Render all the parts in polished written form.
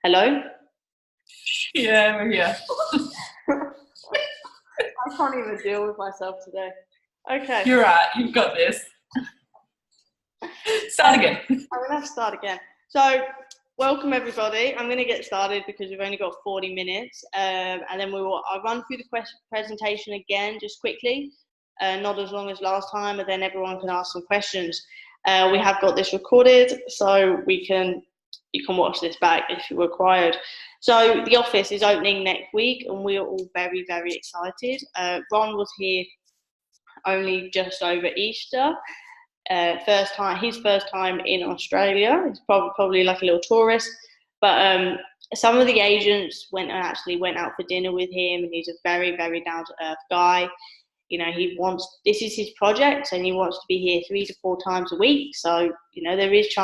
Hello? Yeah, we're here. I can't even deal with myself today. Okay. You're right. You've got this. Start again. I'm going to have to start again. So, welcome everybody. I'm going to get started because we've only got 40 minutes. And then I'll run through the presentation again just quickly. Not as long as last time, and then everyone can ask some questions. We have got this recorded, so you can watch this back if you're required. So the office is opening next week, and we're all very, very excited. Ron was here only just over Easter. His first time in Australia. He's probably like a little tourist. But some of the agents went out for dinner with him, and he's a very, very down to earth guy. You know, this is his project, and he wants to be here 3 to 4 times a week. So, there is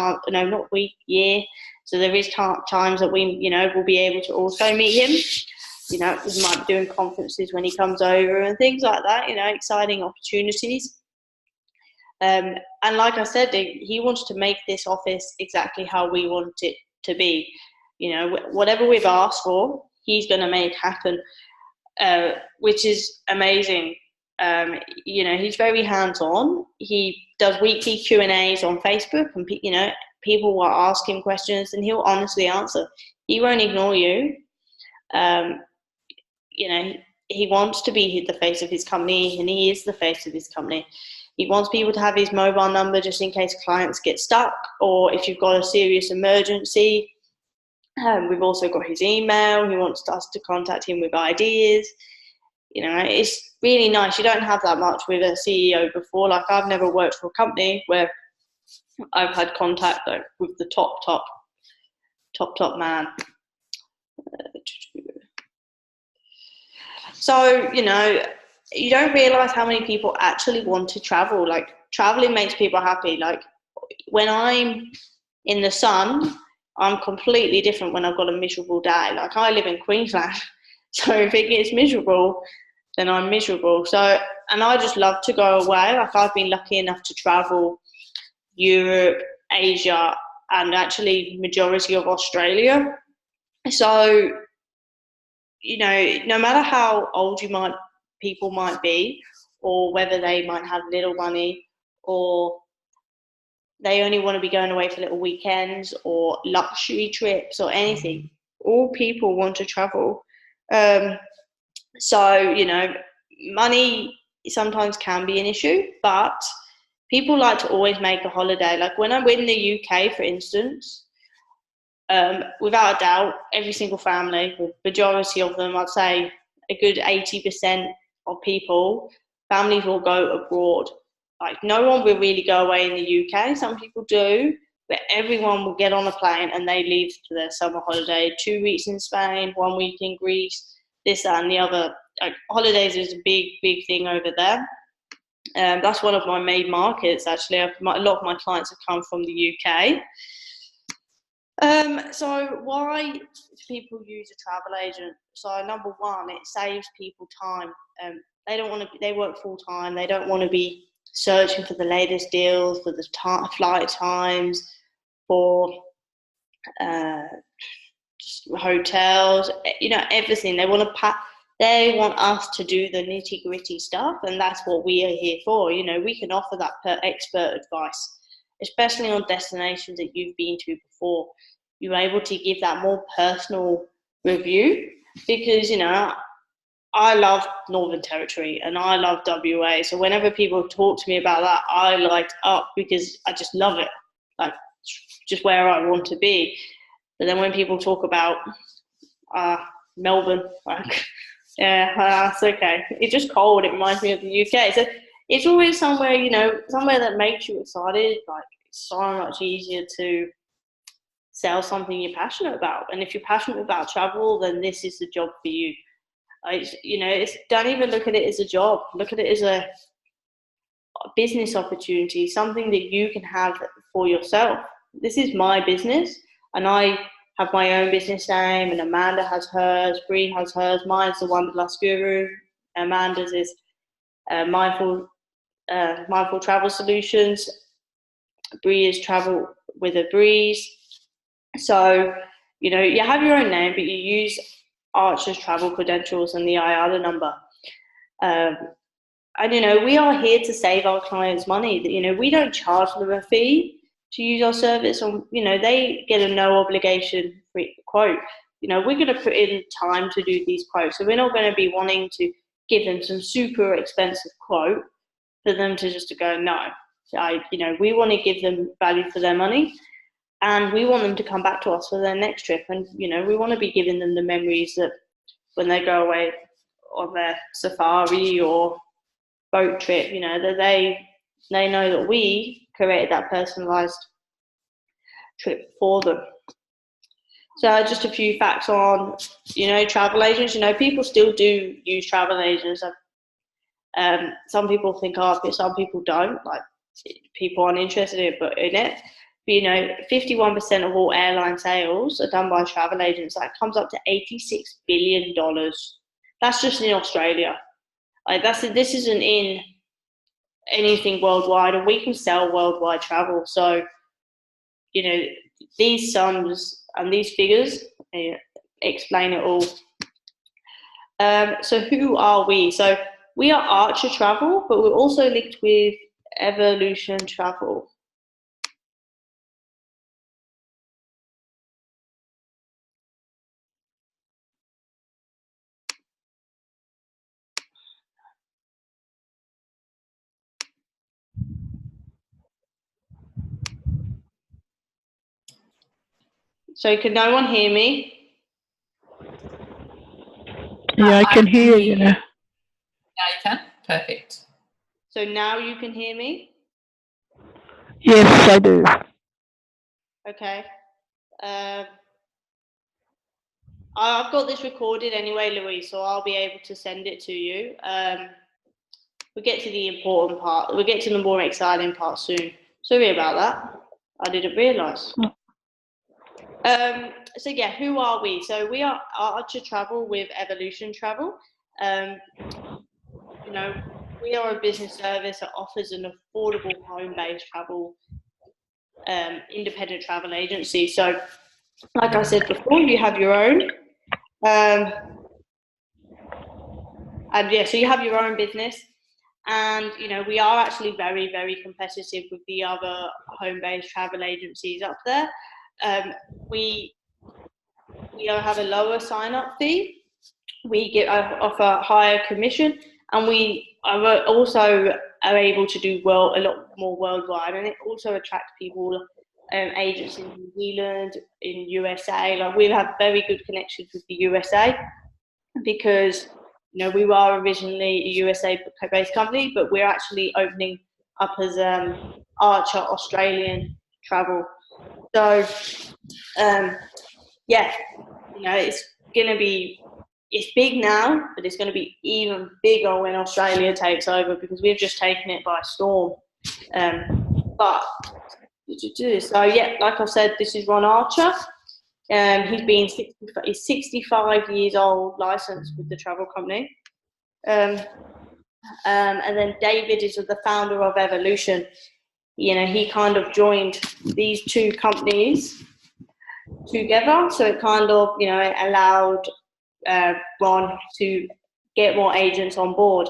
year. So there is times that we'll be able to also meet him. He might be doing conferences when he comes over and things like that, exciting opportunities. And like I said, he wants to make this office exactly how we want it to be. Whatever we've asked for, he's going to make happen, which is amazing. He's very hands-on. He does weekly Q&As on Facebook, and people will ask him questions, and he'll honestly answer. He won't ignore you. He wants to be the face of his company, and he is the face of his company. He wants people to have his mobile number just in case clients get stuck, or if you've got a serious emergency. We've also got his email. He wants us to contact him with ideas. It's really nice. You don't have that much with a CEO before. Like, I've never worked for a company where I've had contact with the top man. So, you don't realise how many people actually want to travel. Like, travelling makes people happy. Like, when I'm in the sun, I'm completely different when I've got a miserable day. Like, I live in Queensland, so if it gets miserable, then I'm miserable. So, and I just love to go away. Like, I've been lucky enough to travel Europe, Asia, and actually majority of Australia. So, no matter how old people might be, or whether they might have little money, or they only want to be going away for little weekends or luxury trips or anything, all people want to travel. So, money sometimes can be an issue, but people like to always make a holiday. Like, when I'm in the UK, for instance, without a doubt, every single family, the majority of them, I'd say a good 80% of families will go abroad. Like, no one will really go away in the UK. Some people do, but everyone will get on a plane and they leave for their summer holiday. 2 weeks in Spain, 1 week in Greece, this, that, and the other. Like, holidays is a big, big thing over there. That's one of my main markets, actually. A lot of my clients have come from the UK. So why do people use a travel agent? So, number one, it saves people time. They work full time. They don't want to be searching for the latest deals, for the flight times, for just hotels, everything. They want us to do the nitty gritty stuff, and that's what we are here for. We can offer that expert advice, especially on destinations that you've been to before. You're able to give that more personal review, because, I love Northern Territory and I love WA. So whenever people talk to me about that, I light up because I just love it. Like, just where I want to be. But then when people talk about Melbourne, like, yeah, that's okay. It's just cold. It reminds me of the UK. So it's always somewhere, somewhere that makes you excited. Like, it's so much easier to sell something you're passionate about. And if you're passionate about travel, then this is the job for you. Don't even look at it as a job. Look at it as a business opportunity, something that you can have for yourself. This is my business, and I have my own business name, and Amanda has hers, Bree has hers. Mine's the Wanderlust Guru. Amanda's is Mindful Travel Solutions. Bree is Travel with a Breeze. So, you have your own name, but you use Archer's travel credentials and the IATA number. And we are here to save our clients money. We don't charge them a fee to use our service, and they get a no obligation free quote. We're going to put in time to do these quotes, so we're not going to be wanting to give them some super expensive quote for them to just to go no. We want to give them value for their money, and we want them to come back to us for their next trip. And we want to be giving them the memories that when they go away on their safari or boat trip, that they know that we created that personalized trip for them. So just a few facts on, travel agents. People still do use travel agents. Some people think of it, some people don't. Like, people aren't interested in it. But 51% of all airline sales are done by travel agents. That comes up to $86 billion. That's just in Australia. This isn't in anything worldwide, and we can sell worldwide travel. So, these sums and these figures explain it all. So who are we? So we are Archer Travel, but we're also linked with Evolution Travel. So can no one hear me? Yeah, I can hear you. Yeah, you can. Perfect. So now you can hear me? Yes, I do. Okay. I've got this recorded anyway, Louise, so I'll be able to send it to you. We'll get to the important part. We'll get to the more exciting part soon. Sorry about that. I didn't realise. So yeah, who are we? So we are Archer Travel with Evolution Travel. We are a business service that offers an affordable home-based travel, independent travel agency. So, like I said before, you have your own, so you have your own business, and we are actually very, very competitive with the other home-based travel agencies up there. We have a lower sign-up fee. We offer higher commission, and we are also able to do a lot more worldwide, and it also attracts people, agents in New Zealand, in USA. Like, we have very good connections with the USA because we were originally a USA-based company, but we're actually opening up as Archer Australian Travel. So it's gonna be. It's big now, but it's going to be even bigger when Australia takes over, because we've just taken it by storm. So yeah, like I said, this is Ron Archer. He's 65 years old, licensed with the travel company. And then David is the founder of Evolution. He kind of joined these two companies together, so it kind of allowed Ron to get more agents on board.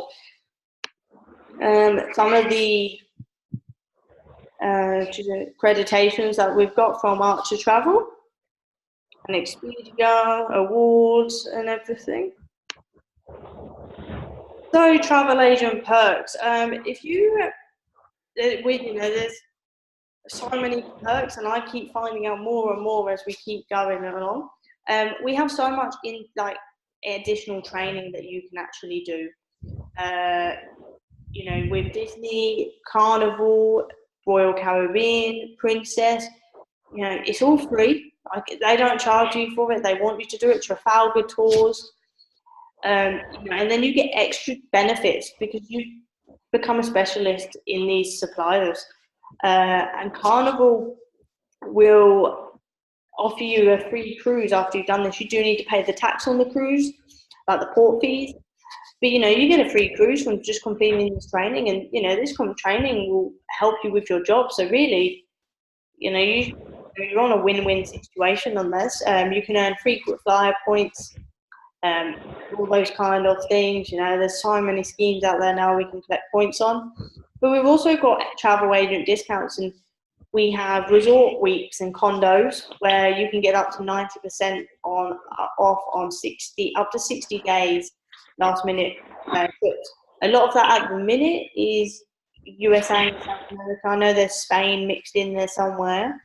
Some of the accreditations that we've got from Archer Travel and Expedia, awards and everything. So travel agent perks. There's so many perks, and I keep finding out more and more as we keep going along. We have so much in additional training that you can actually do. With Disney, Carnival, Royal Caribbean, Princess, it's all free. They don't charge you for it. They want you to do it. Trafalgar tours, and then you get extra benefits because you become a specialist in these suppliers. And Carnival will offer you a free cruise after you've done this. You do need to pay the tax on the cruise, like the port fees, but you get a free cruise from just completing this training, and this training will help you with your job. So really, you're on a win-win situation on this. You can earn frequent flyer points, all those kind of things. There's so many schemes out there now we can collect points on. But we've also got travel agent discounts, and we have resort weeks and condos where you can get up to 90% off on up to 60 days last minute trips. A lot of that at the minute is USA and South America. I know there's Spain mixed in there somewhere,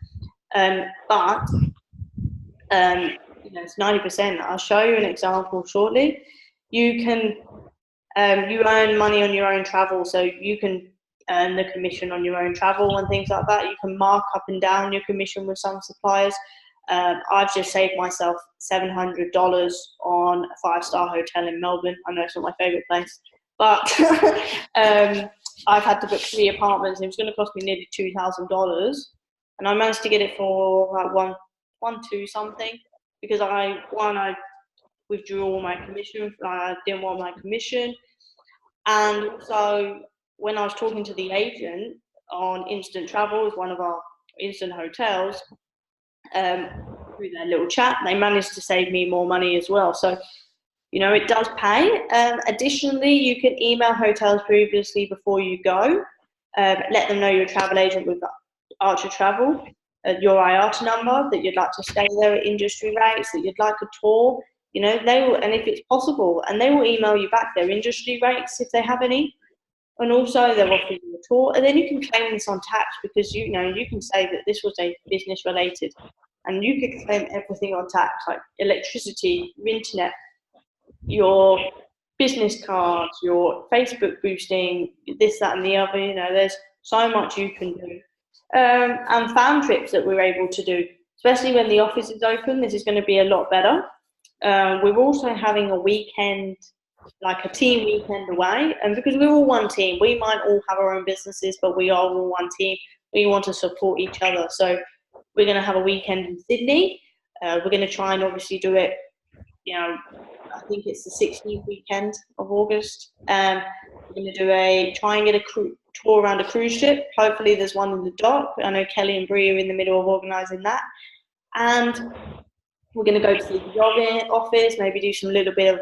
but it's 90%. I'll show you an example shortly. You can you earn money on your own travel, so you can earn the commission on your own travel and things like that. You can mark up and down your commission with some suppliers. I've just saved myself $700 on a 5-star hotel in Melbourne. I know it's not my favourite place, but I've had to book 3 apartments. It was going to cost me nearly $2,000, and I managed to get it for like $1,200 something, because I withdrew all my commission. I didn't want my commission, and also when I was talking to the agent on Instant Travels, one of our instant hotels, through their little chat, they managed to save me more money as well. So, it does pay. Additionally, you can email hotels previously before you go. Let them know you're a travel agent with Archer Travel, your IATA number, that you'd like to stay there at industry rates, that you'd like a tour. They will, and if it's possible, and they will email you back their industry rates if they have any. And also they'll offer you a tour, and then you can claim this on tax, because you can say that this was a business related, and you could claim everything on tax, like electricity, your internet, your business cards, your Facebook boosting, this, that, and the other. There's so much you can do, and fan trips that we're able to do, especially when the office is open. This is going to be a lot better. We're also having a weekend, like a team weekend away, and because we're all one team, we might all have our own businesses, but we are all one team. We want to support each other, so we're going to have a weekend in Sydney. We're going to try and obviously do it, I think it's the 16th weekend of August. We're going to try and get a tour around a cruise ship. Hopefully there's one in the dock. I know Kelly and Brie are in the middle of organising that, and we're going to go to the job office, maybe do some little bit of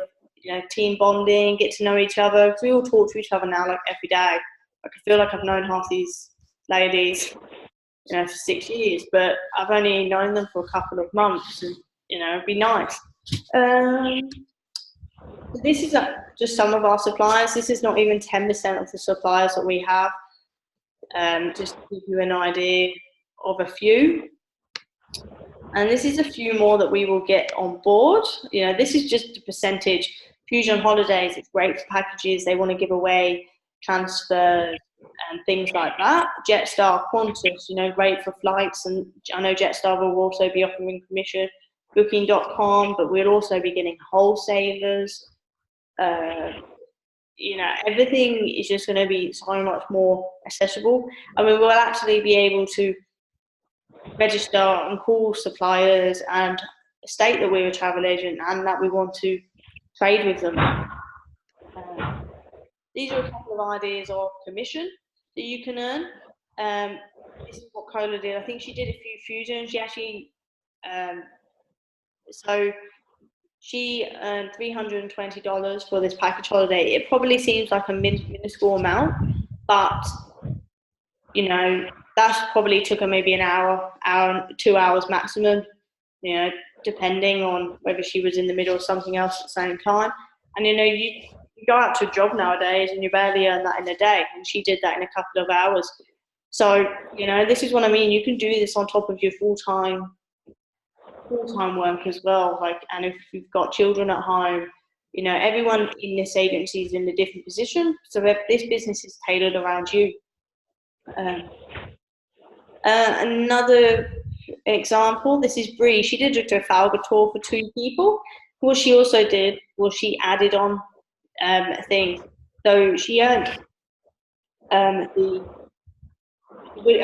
team bonding, get to know each other, because we all talk to each other now like every day. I feel like I've known half these ladies, for 6 years, but I've only known them for a couple of months, and it'd be nice. This is just some of our suppliers. This is not even 10% of the suppliers that we have. Just to give you an idea of a few. And this is a few more that we will get on board. This is just a percentage. Fusion Holidays, it's great for packages. They want to give away transfers and things like that. Jetstar, Qantas, great for flights. And I know Jetstar will also be offering commission. Booking.com, but we'll also be getting wholesalers. Everything is just going to be so much more accessible. We'll actually be able to register and call suppliers and state that we're a travel agent and that we want to trade with them. These are a couple of ideas of commission that you can earn. This is what Cola did. I think she did a few fusions. She actually, so she earned $320 for this package holiday. It probably seems like a minuscule amount, but that's probably took her maybe an hour, 2 hours maximum, depending on whether she was in the middle of something else at the same time. And you go out to a job nowadays and you barely earn that in a day, and she did that in a couple of hours. So this is what I mean. You can do this on top of your full-time work as well. And if you've got children at home, everyone in this agency is in a different position. So if this business is tailored around you. Another example, this is Brie. She did a Trafalgar tour for 2 people. What she also did was she added on things. So she earned I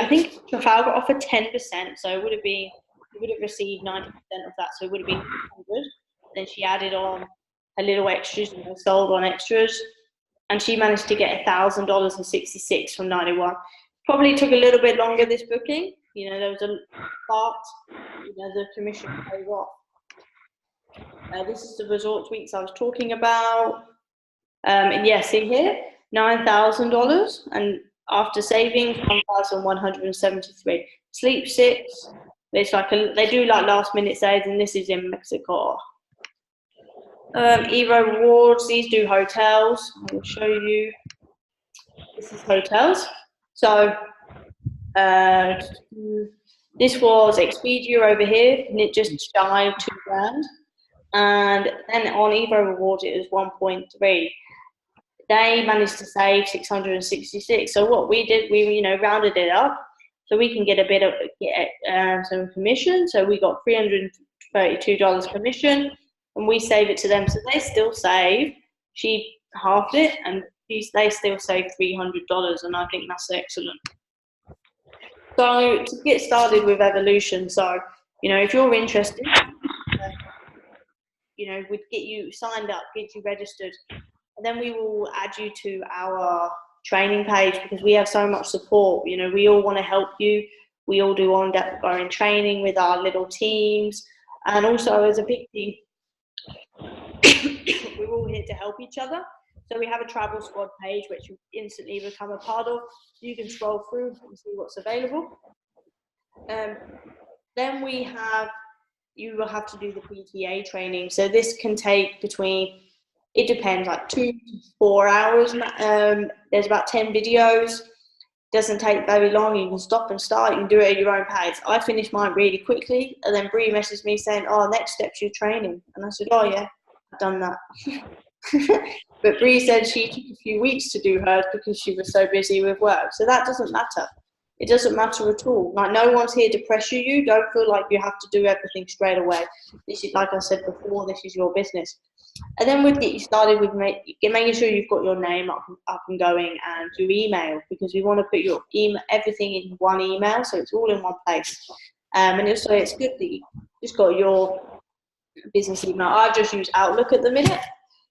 think Trafalgar offered 10%, so it would have received 90% of that, so it would have been 100. Then she added on her little extras and sold on extras, and she managed to get $1,000.66 from 91. Probably took a little bit longer, this booking, there was a part, the commission pays off. This is the resort weeks I was talking about. And yeah, see here, $9,000, and after savings, 1,173. Sleep 6. It's like they do like last minute saves, and this is in Mexico. Evo Rewards, these do hotels. I will show you. This is hotels. So this was Expedia over here, and it just shy of $2,000. And then on Evo Rewards, it was 1.3. They managed to save 666. So what we did, we rounded it up so we can get a bit of some commission. So we got $332 commission, and we save it to them. So they still save. She halved it, and they still save $300, and I think that's excellent. So to get started with Evolution, so if you're interested, we'd get you signed up, get you registered, and then we will add you to our training page, because we have so much support. We all want to help you. We all do ongoing training with our little teams, and also as a big team, we're all here to help each other. So we have a travel squad page, which you instantly become a part of. You can scroll through and see what's available. Then you will have to do the PTA training. So this can take between, it depends, like 2 to 4 hours. There's about 10 videos. Doesn't take very long. You can stop and start. You can do it at your own pace. I finished mine really quickly, and then Bree messaged me saying, next step's your training. And I said, yeah, I've done that. But Bree said she took a few weeks to do hers because she was so busy with work. So that doesn't matter. It doesn't matter at all. Like, no one's here to pressure you. Don't feel like you have to do everything straight away. This is, like I said before, this is your business. And then we'd get you started with making sure you've got your name up and going, and your email, because we want to put your everything in one email, so it's all in one place. And also it's good that you just got your business email. I just use Outlook at the minute.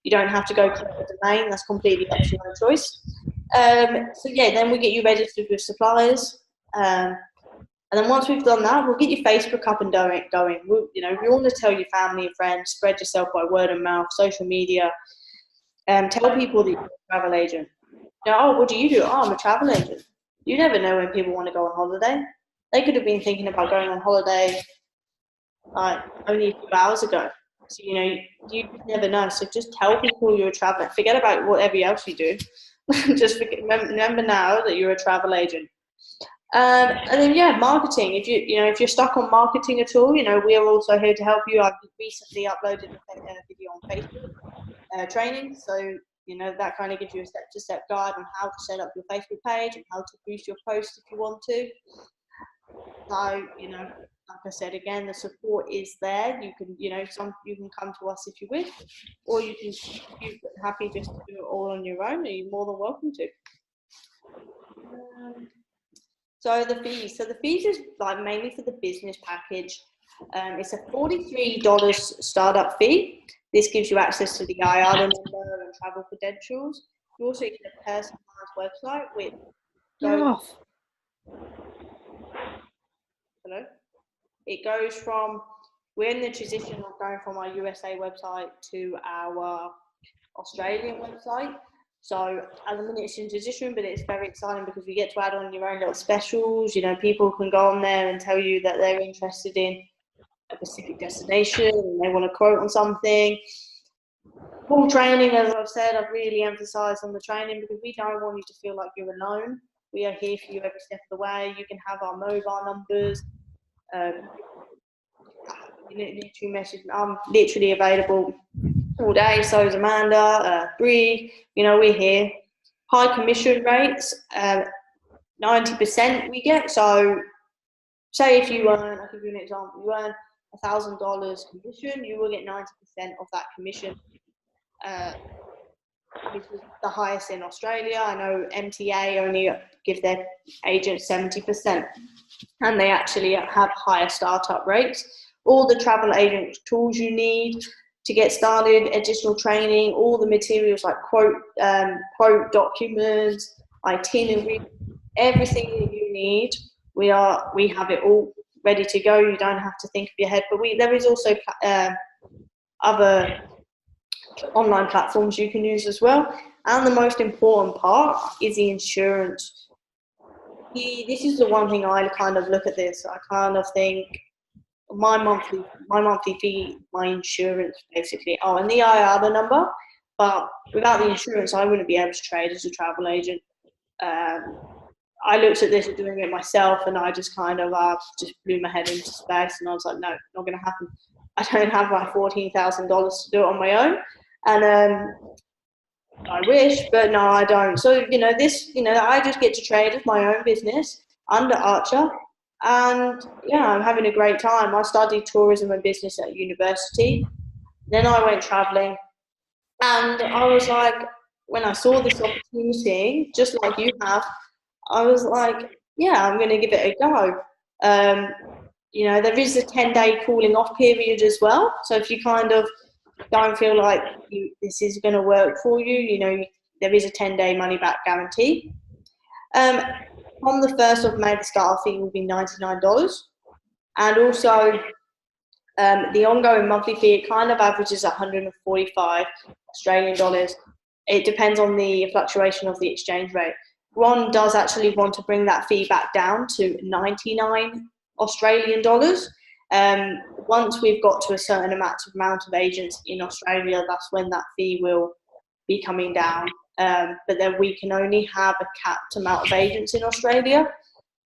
You don't have to go collect the domain. That's completely up to your own choice. So yeah, then we get you registered with suppliers. And then once we've done that, we'll get your Facebook up and going. We want to tell your family and friends, spread yourself by word of mouth, social media. Tell people that you're a travel agent. What do you do? I'm a travel agent. You never know when people want to go on holiday. They could have been thinking about going on holiday like only a few hours ago. So, you never know. So just tell people you're a traveler. Forget about whatever else you do. Just remember now that you're a travel agent. And then yeah, marketing. If you're stuck on marketing at all, we are also here to help you. I've recently uploaded a video on Facebook training, so that kind of gives you a step-to-step guide on how to set up your Facebook page and how to boost your posts if you want to. So like I said again, the support is there. You can you can come to us if you wish, or you're happy just to do it all on your own. You're more than welcome to. So the fees. So the fees is like mainly for the business package. It's a $43 startup fee. This gives you access to the IATA number and travel credentials. You also get a personalized website with. Hello. It goes from, we're in the transition of going from our USA website to our Australian website. So at the minute it's in transition, but it's very exciting because you get to add on your own little specials. People can go on there and tell you that they're interested in a specific destination and they want to quote on something. Full training, as I've said, I've really emphasised on the training because we don't want you to feel like you're alone. We are here for you every step of the way. You can have our mobile numbers. Literally message me. I'm literally available all day. So is Amanda, Bree. We're here. High commission rates, 90% we get. So say if you earn, I'll give you an example. You earn $1,000 commission, you will get 90% of that commission. This is the highest in Australia. I know MTA only give their agents 70%, and they actually have higher startup rates. All the travel agent tools you need to get started, additional training, all the materials like quote documents, itinerary, everything that you need we have it all ready to go. You don't have to think of your head. But there is also other online platforms you can use as well. And the most important part is the insurance. This is the one thing I kind of look at this. I kind of think my monthly fee, my insurance basically. Oh, and the IATA number. But without the insurance, I wouldn't be able to trade as a travel agent. I looked at this and doing it myself, and I just kind of just blew my head into space, and I was like, no, not going to happen. I don't have like $14,000 to do it on my own, and I wish, but no, I don't. So I just get to trade as my own business under Archer, and I'm having a great time. I studied tourism and business at university. Then I went traveling, and I was like, when I saw this opportunity, just like you have, I was like, yeah, I'm going to give it a go. There is a 10-day cooling off period as well. So if you kind of don't feel like this is going to work for you, there is a 10-day money back guarantee. On the 1st of May, the start fee will be $99. And also the ongoing monthly fee, it kind of averages 145 Australian dollars. It depends on the fluctuation of the exchange rate. Ron does actually want to bring that fee back down to 99 Australian dollars. Once we've got to a certain amount of agents in Australia, that's when that fee will be coming down. But then we can only have a capped amount of agents in Australia.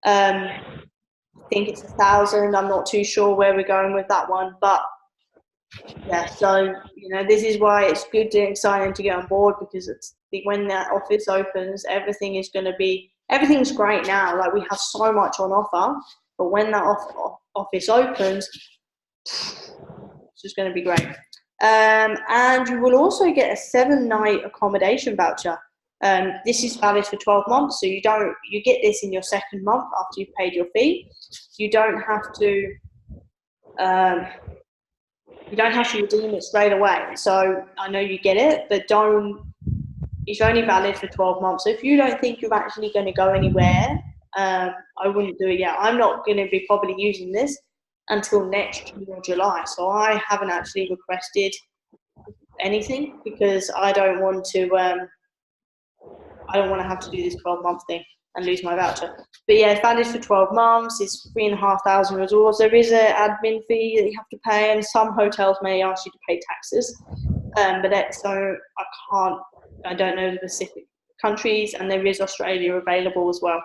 I think it's 1,000. I'm not too sure where we're going with that one, but yeah. So this is why it's good and exciting to get on board, because when that office opens, everything's great now. Like, we have so much on offer, but when that office opens, it's just going to be great. And you will also get a 7-night accommodation voucher. This is valid for 12 months, so you get this in your second month after you've paid your fee. You don't have to redeem it straight away. So I know you get it, but it's only valid for 12 months. So if you don't think you're actually going to go anywhere, I wouldn't do it yet. I'm not going to be probably using this until next June or July. So I haven't actually requested anything, because I don't want to have to do this 12-month thing and lose my voucher. But yeah, it's valid for 12 months. It's 3,500 resorts. There is an admin fee that you have to pay, and some hotels may ask you to pay taxes. So I don't know the specific countries, and there is Australia available as well.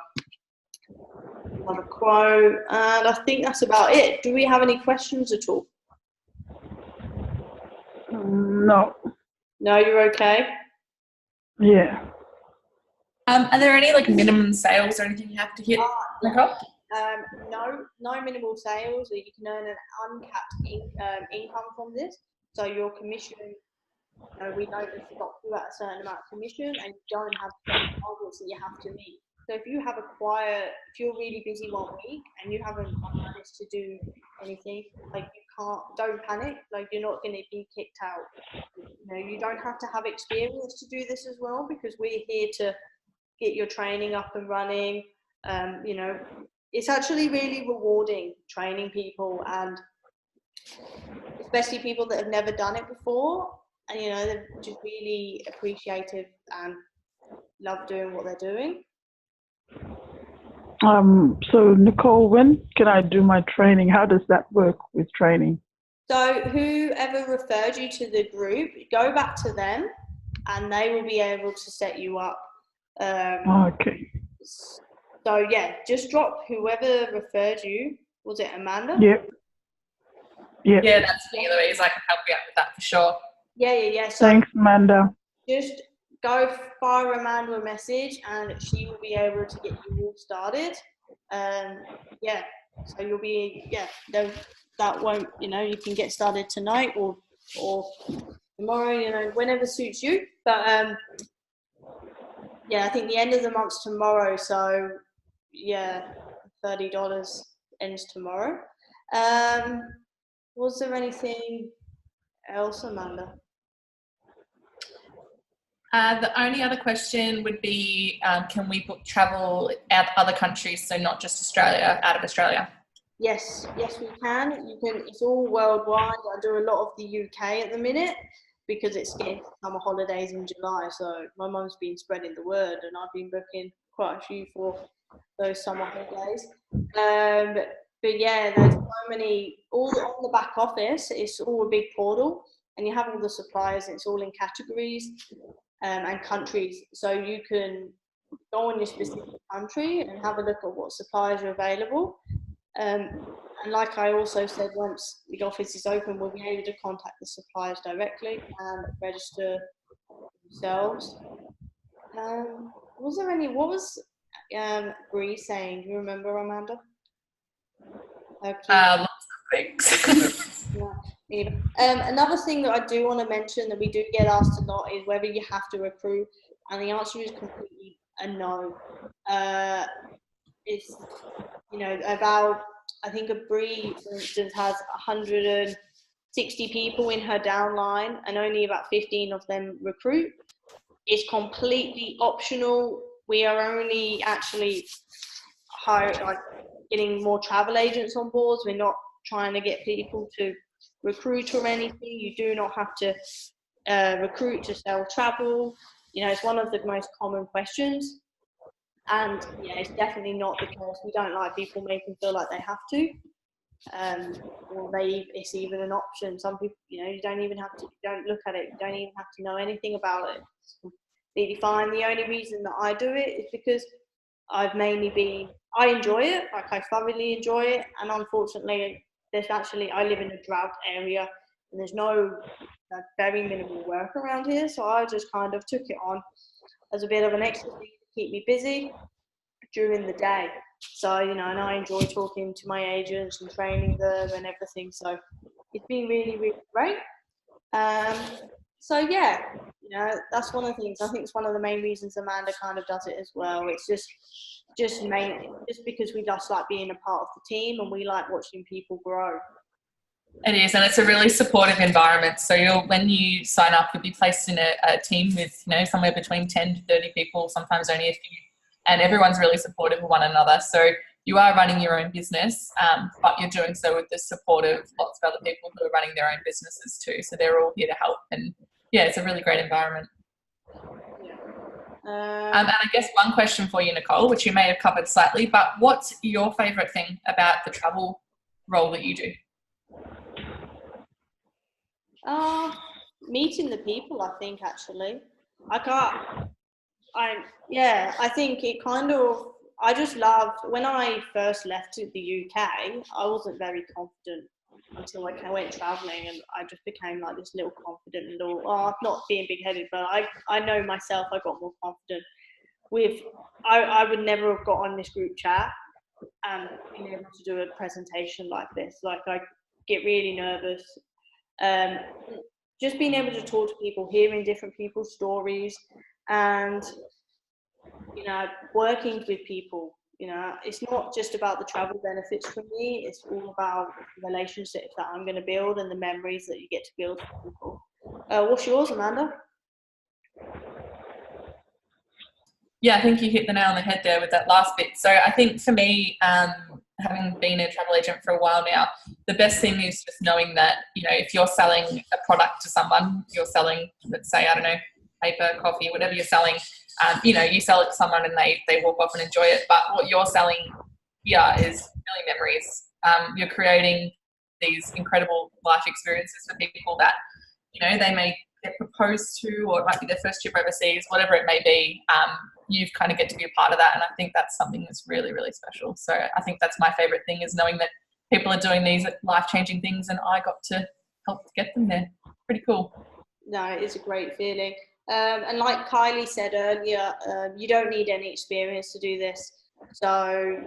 Another quote, and I think that's about it. Do we have any questions at all? No. No, you're okay? Yeah. Are there any minimum sales or anything you have to hit, Nicole? No minimal sales. You can earn an uncapped income from this. So your commission, we don't stop you at a certain amount of commission, and you don't have targets that you have to meet. So if you're really busy one week and you haven't managed to do anything, don't panic. You're not going to be kicked out. You don't have to have experience to do this as well, because we're here to get your training up and running. It's actually really rewarding training people, and especially people that have never done it before, and they're just really appreciative and love doing what they're doing. So Nicole, when can I do my training? How does that work with training? So whoever referred you to the group, go back to them, and they will be able to set you up. Okay. So yeah, just drop whoever referred you. Was it Amanda? Yep. Yep. Yeah, that's me, Louise. I can help you out with that for sure. Yeah. So thanks, Amanda. Just go fire Amanda a message, and she will be able to get you all started. So you'll be that won't you can get started tonight or tomorrow, whenever suits you. But I think the end of the month's tomorrow, so $30 ends tomorrow. Was there anything else, Amanda? The only other question would be, can we book travel out other countries, so not just Australia, out of Australia? Yes, yes, we can. You can. It's all worldwide. I do a lot of the UK at the minute because it's getting to summer holidays in July. So my mum's been spreading the word, and I've been booking quite a few for those summer holidays. But yeah, there's so many. All on the back office, it's all a big portal, and you have all the suppliers. And it's all in categories and countries, so you can go on your specific country and have a look at what suppliers are available. Um, and like I also said, once the office is open, we'll be able to contact the suppliers directly and register themselves. Was there any? What was Bree saying? Do you remember, Amanda? Okay. Lots of things. Yeah. Another thing that I do want to mention that we do get asked a lot is whether you have to recruit, and the answer is completely a no. It's about, I think a Bree, for instance, has 160 people in her downline, and only about 15 of them recruit. It's completely optional. We are only actually getting more travel agents on board. We're not trying to get people to recruit or anything. You do not have to recruit to sell travel. It's one of the most common questions. And yeah, it's definitely not the case. We don't like people making feel like they have to, or it's even an option. Some people, you don't even have to. You don't look at it. You don't even have to know anything about it. It's completely fine. The only reason that I do it is because I enjoy it. Like, I thoroughly enjoy it. And unfortunately, I live in a drought area, and there's very minimal work around here. So I just kind of took it on as a bit of an extra thing to keep me busy during the day. So, and I enjoy talking to my agents and training them and everything. So it's been really, really great. So yeah, that's one of the things. I think it's one of the main reasons Amanda kind of does it as well. It's just because we just like being a part of the team, and we like watching people grow. It is, and it's a really supportive environment. So when you sign up, you'll be placed in a team with, somewhere between 10 to 30 people, sometimes only a few, and everyone's really supportive of one another. So you are running your own business, but you're doing so with the support of lots of other people who are running their own businesses too. So they're all here to help, and yeah, it's a really great environment. And I guess one question for you, Nicole, which you may have covered slightly, but what's your favourite thing about the travel role that you do? Meeting the people, I think, actually. I think it kind of, I just loved, when I first left to the UK, I wasn't very confident until I went traveling, and I just became like this little confident little, not being big-headed, but I know myself, I got more confident I would never have got on this group chat and been able to do a presentation like this. Like, I get really nervous. Just being able to talk to people, hearing different people's stories, and working with people. It's not just about the travel benefits for me. It's all about the relationships that I'm going to build and the memories that you get to build with people. What's yours, Amanda? Yeah, I think you hit the nail on the head there with that last bit. So I think for me, having been a travel agent for a while now, the best thing is just knowing that, if you're selling a product to someone, you're selling, let's say, I don't know, paper, coffee, whatever you're selling, you sell it to someone and they walk off and enjoy it. But what you're selling here is really memories. You're creating these incredible life experiences for people that, they may get proposed to, or it might be their first trip overseas, whatever it may be. You kind of get to be a part of that, and I think that's something that's really, really special. So I think that's my favorite thing, is knowing that people are doing these life-changing things, and I got to help get them there. Pretty cool. No, it's a great feeling. And like Kylie said earlier, you don't need any experience to do this. So,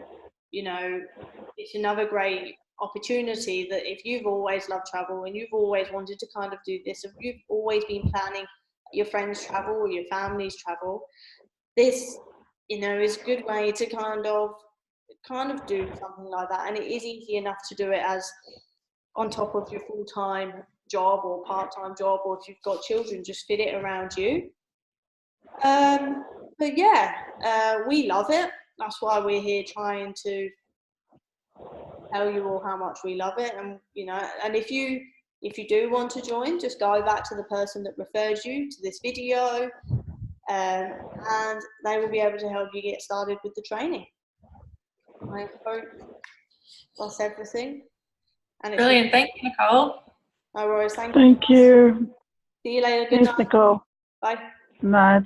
it's another great opportunity that if you've always loved travel and you've always wanted to kind of do this, if you've always been planning your friends' travel or your family's travel, this, is a good way to kind of do something like that. And it is easy enough to do it as on top of your full-time job or part-time job, or if you've got children, just fit it around you. But yeah, we love it. That's why we're here trying to tell you all how much we love it. And and if you do want to join, just go back to the person that refers you to this video, and they will be able to help you get started with the training. I hope that's everything. And Brilliant. Thank you, Nicole. No worries. Thank you. See you later. Good Thanks, night. Nicole. Bye. Night.